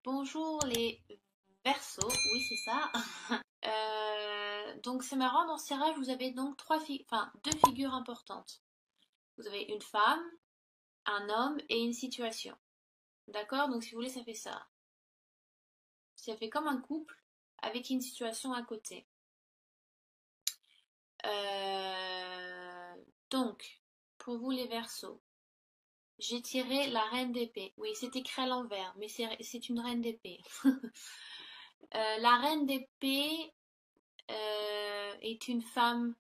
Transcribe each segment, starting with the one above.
Bonjour les Verseaux, oui c'est ça. Donc c'est marrant, dans ce tirage vous avez donc deux figures importantes. Vous avez une femme, un homme et une situation. D'accord? Donc si vous voulez ça fait ça. Ça fait comme un couple avec une situation à côté. Euh, donc, pour vous les Verseaux, j'ai tiré la reine d'épée. Oui, c'est écrit à l'envers, mais c'est une reine d'épée. La reine d'épée est une femme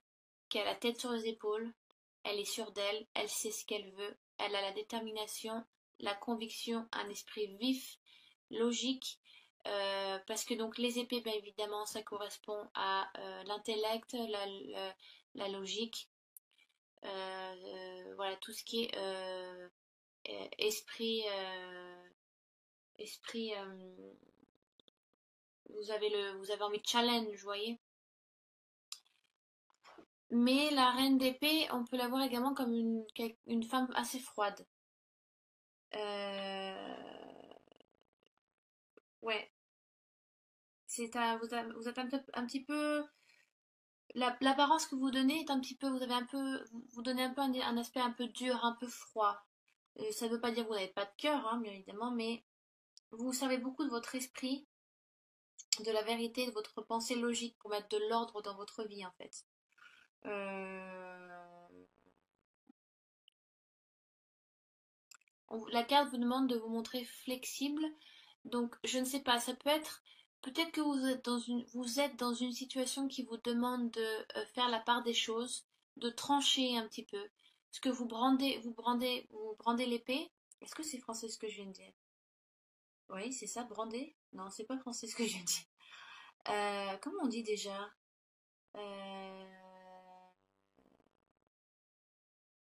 qui a la tête sur les épaules, elle est sûre d'elle, elle sait ce qu'elle veut, elle a la détermination, la conviction, un esprit vif, logique, parce que donc les épées, bien évidemment, ça correspond à l'intellect, la logique, voilà, tout ce qui est esprit, esprit, vous avez envie de challenge, vous voyez. Mais la reine d'épée, on peut la voir également comme une femme assez froide. Ouais, vous êtes un petit peu. L'apparence que vous donnez est un petit peu. Vous avez un peu. Vous donnez un peu un aspect un peu dur, un peu froid. Ça ne veut pas dire que vous n'avez pas de cœur, hein, bien évidemment, mais vous savez beaucoup de votre esprit, de la vérité, de votre pensée logique pour mettre de l'ordre dans votre vie, en fait. Euh, la carte vous demande de vous montrer flexible. Donc, je ne sais pas, ça peut être. Peut-être que vous êtes dans une situation qui vous demande de faire la part des choses, de trancher un petit peu. Est-ce que vous brandez l'épée? Est-ce que c'est français ce que je viens de dire? Oui, c'est ça, brander? Non, c'est pas français ce que je viens de dire. Comment on dit déjà? Euh,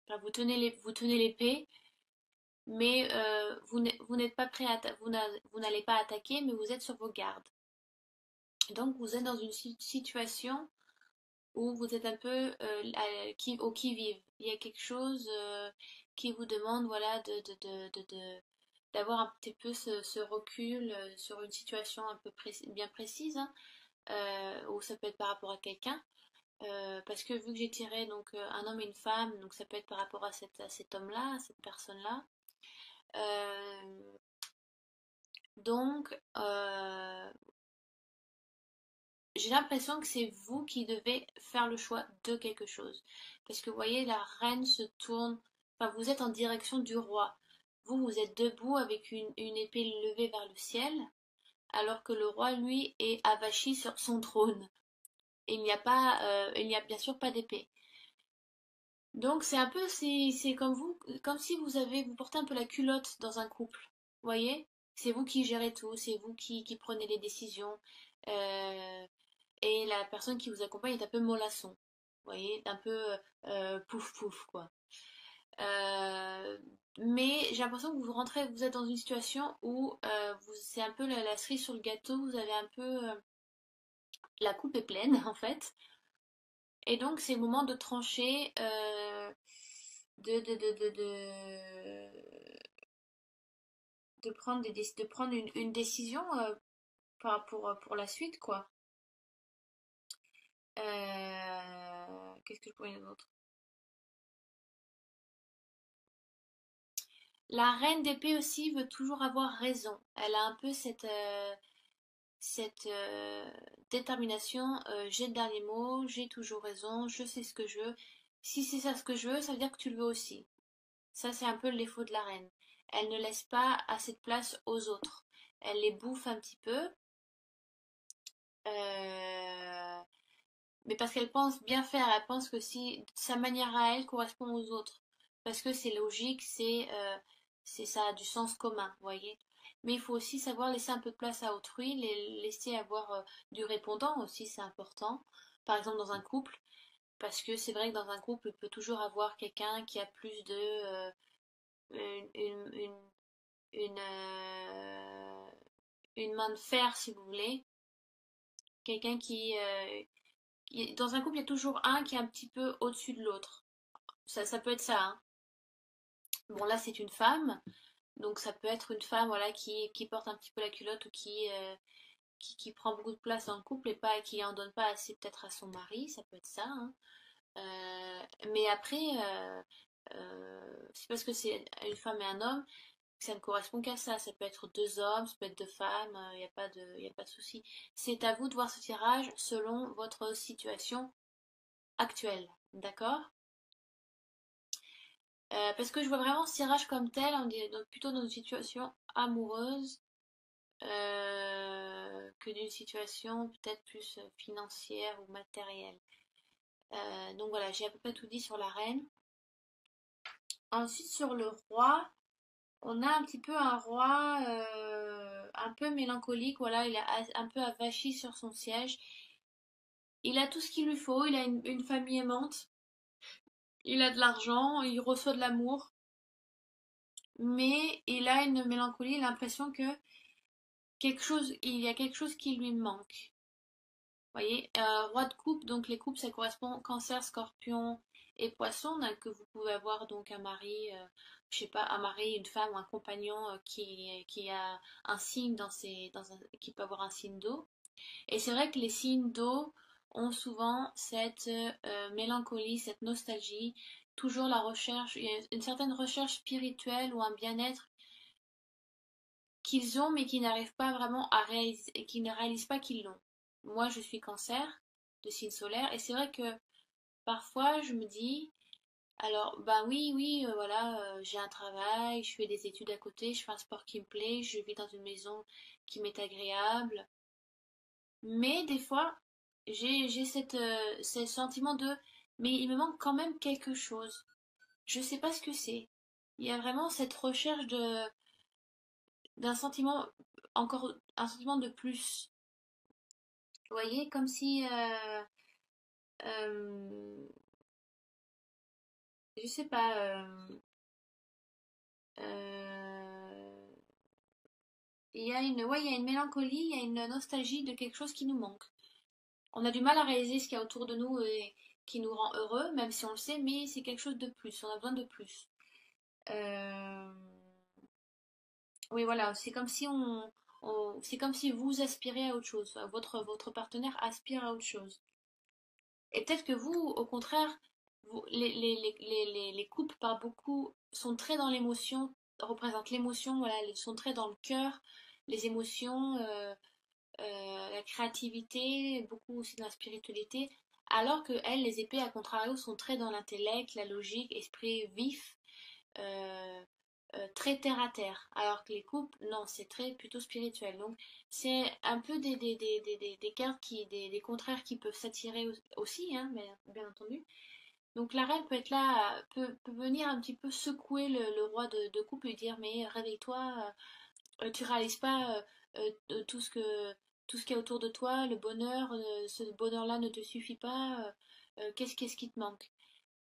enfin, vous tenez l'épée, mais vous n'êtes pas prêt vous n'allez pas attaquer, mais vous êtes sur vos gardes. Donc vous êtes dans une situation où vous êtes un peu au qui-vive. Il y a quelque chose qui vous demande voilà, d'avoir un petit peu ce recul sur une situation un peu bien précise, hein, ou ça peut être par rapport à quelqu'un. Parce que vu que j'ai tiré donc un homme et une femme, donc ça peut être par rapport à cet homme-là, à cette personne-là. Euh, donc, j'ai l'impression que c'est vous qui devez faire le choix de quelque chose. Parce que vous voyez, la reine se tourne, enfin vous êtes en direction du roi. Vous êtes debout avec une épée levée vers le ciel, alors que le roi, lui, est avachi sur son trône. Et il n'y a bien sûr pas d'épée. Donc c'est un peu, c'est comme vous, comme si vous portez un peu la culotte dans un couple. Vous voyez? C'est vous qui gérez tout, c'est vous qui prenez les décisions. Euh, et la personne qui vous accompagne est un peu mollasson. Vous voyez, un peu pouf pouf quoi. Euh, mais j'ai l'impression que vous êtes dans une situation où c'est un peu la cerise sur le gâteau, vous avez un peu la coupe est pleine en fait. Et donc c'est le moment de trancher, de prendre, de prendre une décision pour la suite quoi. Qu'est-ce que je pourrais dire d'autre? La reine d'épée aussi veut toujours avoir raison. Elle a un peu cette détermination. J'ai le dernier mot, j'ai toujours raison, je sais ce que je veux. Si c'est ça ce que je veux, ça veut dire que tu le veux aussi. Ça, c'est un peu le défaut de la reine. Elle ne laisse pas assez de place aux autres. Elle les bouffe un petit peu. euh, mais parce qu'elle pense bien faire, elle pense que si sa manière à elle correspond aux autres, parce que c'est logique, ça a du sens commun, vous voyez. Mais il faut aussi savoir laisser un peu de place à autrui, laisser avoir du répondant aussi, c'est important. Par exemple dans un couple, parce que c'est vrai que dans un couple, il peut toujours avoir quelqu'un qui a plus de une, une, une, une, euh, une main de fer, si vous voulez, quelqu'un dans un couple, il y a toujours un qui est un petit peu au-dessus de l'autre. Ça peut être ça, hein. Bon, là, c'est une femme. Donc ça peut être une femme voilà, qui porte un petit peu la culotte ou qui prend beaucoup de place dans le couple et pas qui en donne pas assez peut-être à son mari, ça peut être ça, hein. Mais après, c'est parce que c'est une femme et un homme que ça ne correspond qu'à ça. Ça peut être deux hommes, ça peut être deux femmes, il n'y a pas de, y a pas de souci. C'est à vous de voir ce tirage selon votre situation actuelle, d'accord? Parce que je vois vraiment ce tirage comme tel, on est donc plutôt dans une situation amoureuse que d'une situation peut-être plus financière ou matérielle. Donc voilà, j'ai à peu près tout dit sur la reine. Ensuite, sur le roi, on a un petit peu un roi un peu mélancolique. Voilà, il est un peu avachi sur son siège. Il a tout ce qu'il lui faut. Il a une famille aimante. Il a de l'argent. Il reçoit de l'amour. Mais il a une mélancolie, l'impression que il y a quelque chose qui lui manque. Vous voyez, roi de coupe, donc les coupes, ça correspond cancer, scorpion et poisson, donc, que vous pouvez avoir donc un mari, je sais pas, un mari, une femme ou un compagnon qui a un signe qui peut avoir un signe d'eau. Et c'est vrai que les signes d'eau ont souvent cette mélancolie, cette nostalgie, toujours la recherche, il y a une certaine recherche spirituelle ou un bien-être qu'ils ont mais qui n'arrivent pas vraiment à réaliser, et qui ne réalisent pas qu'ils l'ont. Moi, je suis cancer de signe solaire et c'est vrai que parfois je me dis, alors bah oui, oui, voilà, j'ai un travail, je fais des études à côté, je fais un sport qui me plaît, je vis dans une maison qui m'est agréable, mais des fois j'ai ce sentiment de, mais il me manque quand même quelque chose. Je sais pas ce que c'est. Il y a vraiment cette recherche d'un sentiment, encore un sentiment de plus. Vous voyez, comme si, euh, je sais pas, euh, ouais, il y a une mélancolie, il y a une nostalgie de quelque chose qui nous manque. On a du mal à réaliser ce qu'il y a autour de nous et qui nous rend heureux, même si on le sait, mais c'est quelque chose de plus, on a besoin de plus. Euh, oui, voilà, c'est comme si c'est comme si vous aspirez à autre chose, votre partenaire aspire à autre chose. Et peut-être que vous, au contraire, les couples par beaucoup sont très dans l'émotion, représentent l'émotion, voilà, ils sont très dans le cœur, les émotions, la créativité, beaucoup aussi dans la spiritualité, alors que elles, les épées, à contrario, sont très dans l'intellect, la logique, esprit vif, euh, très terre à terre, alors que les couples, non, c'est très plutôt spirituel. Donc, c'est un peu des cartes des contraires qui peuvent s'attirer aussi, hein, bien entendu. Donc, la reine peut être là, peut venir un petit peu secouer le roi de couple et dire, mais réveille-toi, tu réalises pas tout ce qu'il y a autour de toi, le bonheur, ce bonheur-là ne te suffit pas, qu'est-ce qui te manque?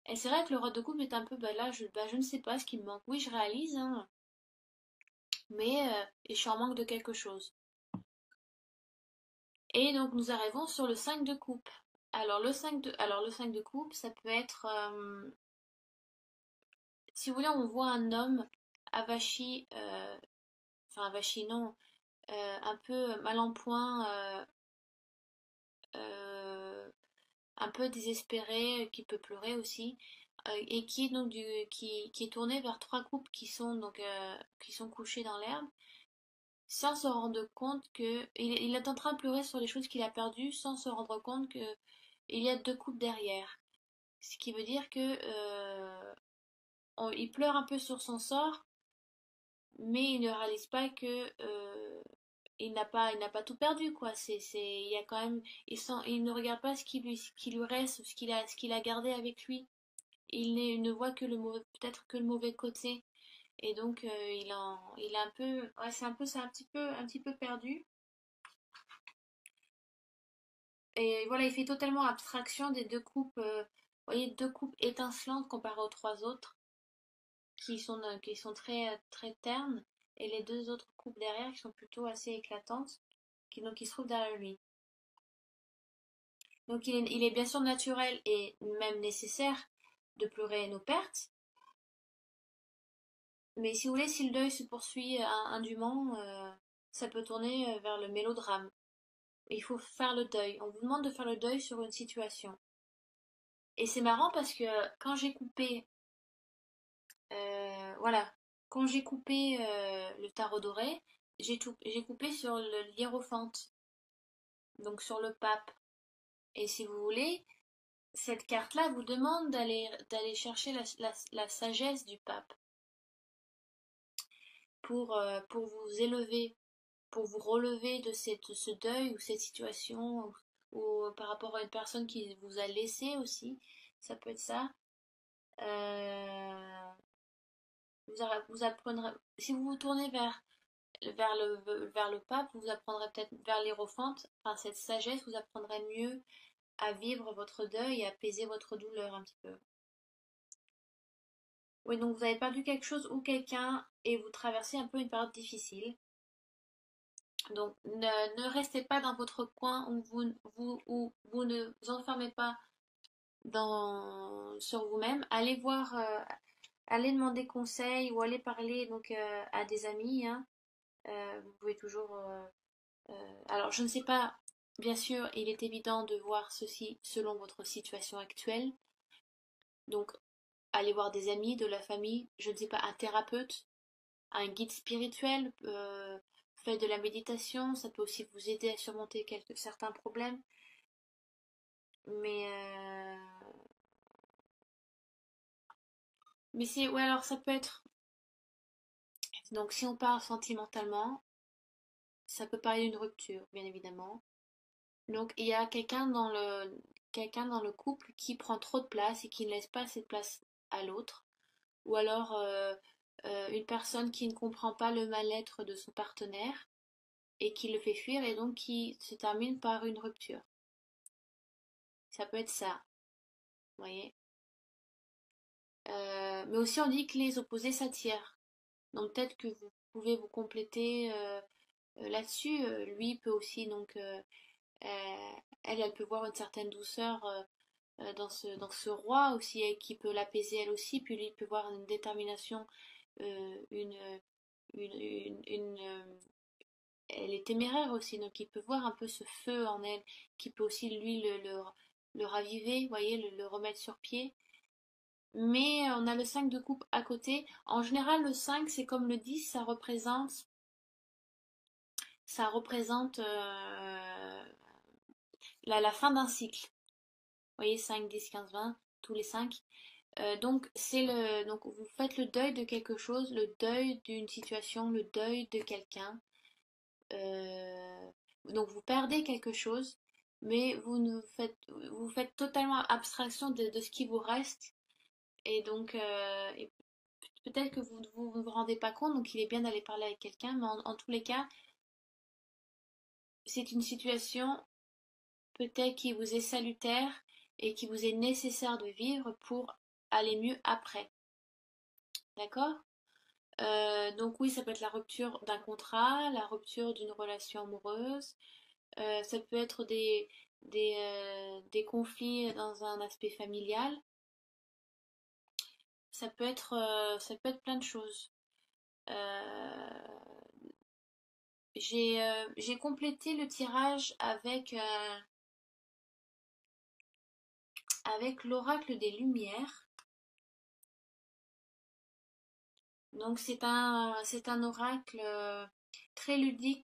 Et c'est vrai que le roi de coupe est un peu, bah là, je ne sais pas ce qui me manque. Oui, je réalise, hein, mais je suis en manque de quelque chose. Et donc nous arrivons sur le 5 de coupe. Alors le 5 de coupe, ça peut être, si vous voulez, on voit un homme avachi, enfin avachi non, un peu mal en point, euh, un peu désespéré, qui peut pleurer aussi, et qui est donc qui est tourné vers trois couples qui sont couchés dans l'herbe, sans se rendre compte que il est en train de pleurer sur les choses qu'il a perdues, sans se rendre compte que il y a deux couples derrière. Ce qui veut dire que il pleure un peu sur son sort, mais il ne réalise pas que il n'a pas tout perdu, quoi. Il y a quand même, il ne regarde pas ce qui lui reste, ce qu'il a gardé avec lui. Il ne voit que peut-être que le mauvais côté. Et donc, il est un peu, ouais, c'est un petit peu perdu. Et voilà, il fait totalement abstraction des deux coupes, vous voyez, deux coupes étincelantes comparées aux trois autres, qui sont très ternes, et les deux autres coupes derrière qui sont plutôt assez éclatantes, qui se trouvent derrière lui. Donc il est bien sûr naturel et même nécessaire de pleurer nos pertes, Mais si vous voulez, si le deuil se poursuit indûment, ça peut tourner vers le mélodrame. Il faut faire le deuil. On vous demande de faire le deuil sur une situation. Et c'est marrant parce que quand j'ai coupé, voilà, quand j'ai coupé le tarot doré, j'ai coupé sur le hiérophante, donc sur le pape. Et si vous voulez, cette carte-là vous demande d'aller chercher la sagesse du pape pour vous élever, pour vous relever de ce deuil ou cette situation, ou par rapport à une personne qui vous a laissé aussi, ça peut être ça. Euh, vous apprendrez, si vous vous tournez vers le pape, vous apprendrez peut-être vers l'hiérophante, enfin cette sagesse, vous apprendrez mieux à vivre votre deuil et à apaiser votre douleur un petit peu. Oui, donc vous avez perdu quelque chose ou quelqu'un et vous traversez un peu une période difficile. Donc ne restez pas dans votre coin où vous ne vous enfermez pas sur vous-même. Allez voir, allez demander conseil ou allez parler donc à des amis, hein. Vous pouvez toujours. Alors je ne sais pas, bien sûr, il est évident de voir ceci selon votre situation actuelle. Donc allez voir des amis, de la famille, je ne sais pas, un thérapeute, un guide spirituel, faites de la méditation, ça peut aussi vous aider à surmonter certains problèmes. Mais, mais c'est, ouais, alors ça peut être, donc si on parle sentimentalement, ça peut parler d'une rupture, bien évidemment. Donc il y a quelqu'un dans le couple qui prend trop de place et qui ne laisse pas cette place à l'autre. Ou alors une personne qui ne comprend pas le mal-être de son partenaire et qui le fait fuir et donc qui se termine par une rupture. Ça peut être ça, vous voyez. Mais aussi on dit que les opposés s'attirent. Donc peut-être que vous pouvez vous compléter là-dessus. Lui peut aussi donc elle peut voir une certaine douceur dans ce roi aussi qui peut l'apaiser elle aussi. Puis lui il peut voir une détermination, euh, une, elle est téméraire aussi, donc il peut voir un peu ce feu en elle, qui peut aussi lui le raviver, vous voyez, le remettre sur pied. Mais on a le 5 de coupe à côté. En général, le 5 c'est comme le 10, ça représente la fin d'un cycle. Vous voyez, 5, 10, 15, 20, tous les 5. Donc vous faites le deuil de quelque chose, le deuil d'une situation, le deuil de quelqu'un. Euh, donc vous perdez quelque chose, mais vous faites totalement abstraction de ce qui vous reste. Et donc peut-être que vous ne vous rendez pas compte, donc il est bien d'aller parler avec quelqu'un, mais en tous les cas, c'est une situation peut-être qui vous est salutaire et qui vous est nécessaire de vivre pour aller mieux après. D'accord? Donc oui, ça peut être la rupture d'un contrat, la rupture d'une relation amoureuse, ça peut être des conflits dans un aspect familial, ça peut être plein de choses. Euh, j'ai complété le tirage avec l'oracle des Lumières. Donc c'est un oracle très ludique,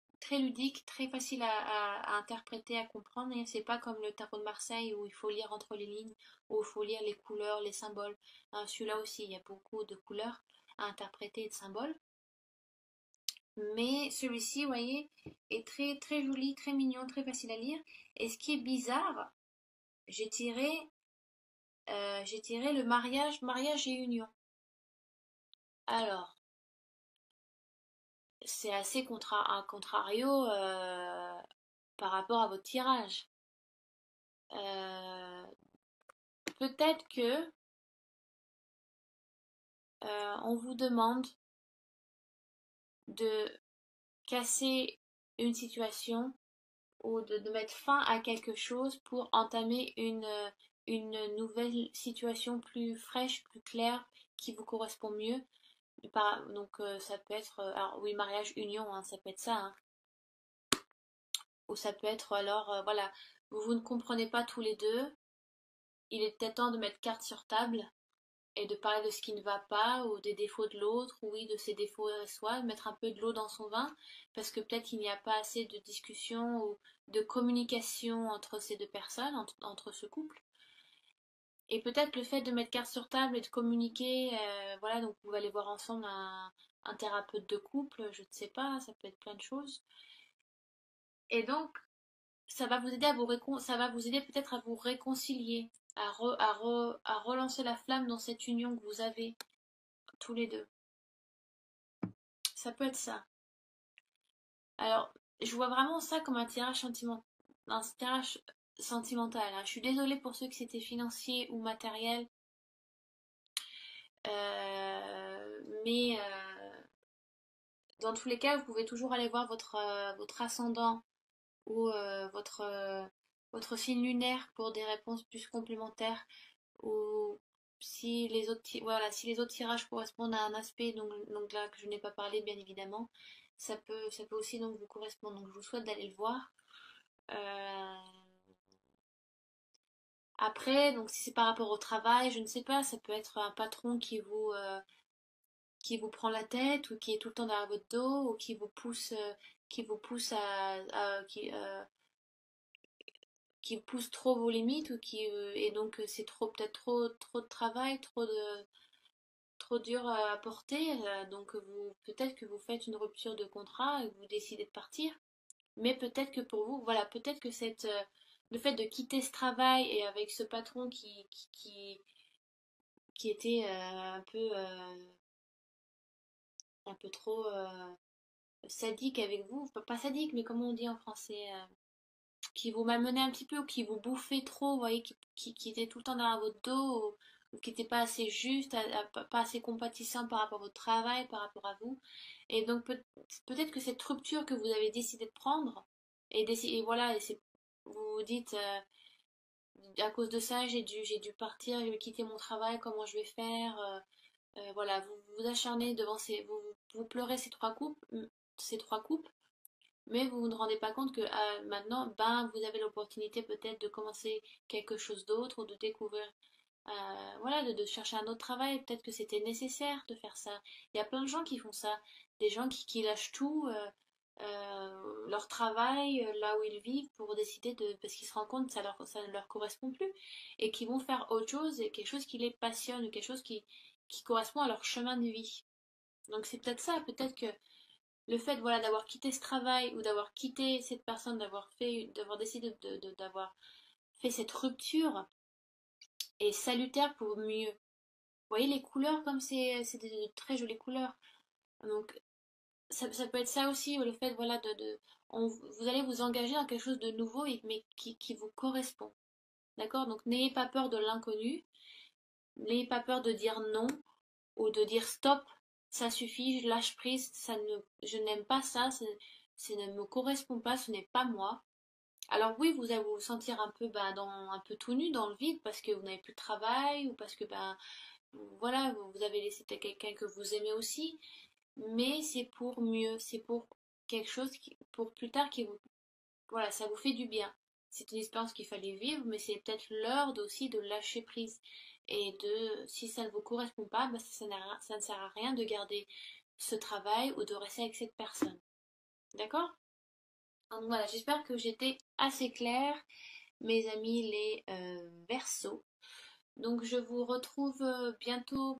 très facile à interpréter, à comprendre. Et c'est pas comme le tarot de Marseille où il faut lire entre les lignes, où il faut lire les couleurs, les symboles. Hein, celui-là aussi, il y a beaucoup de couleurs à interpréter et de symboles. Mais celui-ci, vous voyez, est très très joli, très mignon, très facile à lire. Et ce qui est bizarre, j'ai tiré, j'ai tiré le mariage et union. Alors, c'est assez un contrario par rapport à votre tirage. Euh, Peut-être que on vous demande de casser une situation ou de mettre fin à quelque chose pour entamer une nouvelle situation plus fraîche, plus claire, qui vous correspond mieux. Donc ça peut être, alors oui, mariage, union, hein, ça peut être ça, hein. Ou ça peut être alors, voilà, vous ne comprenez pas tous les deux, il est peut-être temps de mettre carte sur table et de parler de ce qui ne va pas ou des défauts de l'autre, ou oui, de ses défauts à soi, mettre un peu de l'eau dans son vin, parce que peut-être il n'y a pas assez de discussion ou de communication entre ces deux personnes, entre ce couple. Et peut-être le fait de mettre carte sur table et de communiquer, voilà, donc vous allez voir ensemble un thérapeute de couple, je ne sais pas, ça peut être plein de choses. Et donc, ça va vous aider ça va vous aider peut-être à vous réconcilier, à relancer la flamme dans cette union que vous avez tous les deux. Ça peut être ça. Alors, je vois vraiment ça comme un tirage sentimental, hein. Je suis désolée pour ceux que c'était financier ou matériel, mais dans tous les cas, vous pouvez toujours aller voir votre ascendant ou votre signe lunaire pour des réponses plus complémentaires. Ou si les autres, voilà, si les autres tirages correspondent à un aspect, donc là que je n'ai pas parlé, bien évidemment, ça peut aussi donc vous correspondre. Donc je vous souhaite d'aller le voir. Euh, Après, donc si c'est par rapport au travail, je ne sais pas, ça peut être un patron qui vous prend la tête ou qui est tout le temps derrière votre dos ou qui vous pousse qui pousse trop vos limites ou et donc c'est peut-être trop de travail, trop dur à porter, donc vous peut-être que vous faites une rupture de contrat et que vous décidez de partir. Mais peut-être que pour vous, voilà, peut-être que le fait de quitter ce travail et avec ce patron qui était un peu trop sadique avec vous, pas sadique, mais comment on dit en français, qui vous malmenait un petit peu ou qui vous bouffait trop, vous voyez, qui était tout le temps derrière votre dos ou qui n'était pas assez juste, pas assez compatissant par rapport à votre travail, par rapport à vous. Et donc peut-être que cette rupture que vous avez décidé de prendre, et voilà, vous vous dites, à cause de ça, j'ai dû partir, j'ai dû quitter mon travail, comment je vais faire, voilà, vous vous acharnez devant vous pleurez ces trois coupes, mais vous ne rendez pas compte que maintenant, ben, vous avez l'opportunité peut-être de commencer quelque chose d'autre ou de découvrir, voilà, de chercher un autre travail. Peut-être que c'était nécessaire de faire ça. Il y a plein de gens qui font ça, des gens qui lâchent tout, leur travail, là où ils vivent, pour décider parce qu'ils se rendent compte que ça ne leur correspond plus et qui vont faire autre chose, et quelque chose qui les passionne, ou quelque chose qui correspond à leur chemin de vie. Donc c'est peut-être ça, peut-être que le fait voilà d'avoir quitté ce travail ou d'avoir quitté cette personne, d'avoir décidé d'avoir fait cette rupture est salutaire pour mieux. Vous voyez les couleurs comme c'est de très jolies couleurs. Donc ça peut être ça aussi, le fait voilà vous allez vous engager dans quelque chose de nouveau mais qui vous correspond. D'accord? Donc n'ayez pas peur de l'inconnu, n'ayez pas peur de dire non ou de dire stop, ça suffit, je lâche prise, je n'aime pas ça, ça ne me correspond pas, ce n'est pas moi. Alors oui, vous allez vous sentir un peu, un peu tout nu dans le vide parce que vous n'avez plus de travail ou parce que voilà, vous avez laissé peut-être quelqu'un que vous aimez aussi, mais c'est pour mieux, c'est pour quelque chose pour plus tard voilà, ça vous fait du bien. C'est une expérience qu'il fallait vivre, mais c'est peut-être l'heure aussi de lâcher prise. Et si ça ne vous correspond pas, ça ne sert à rien de garder ce travail ou de rester avec cette personne. D'accord? Donc voilà, j'espère que j'étais assez claire, mes amis les Verseaux. Donc je vous retrouve bientôt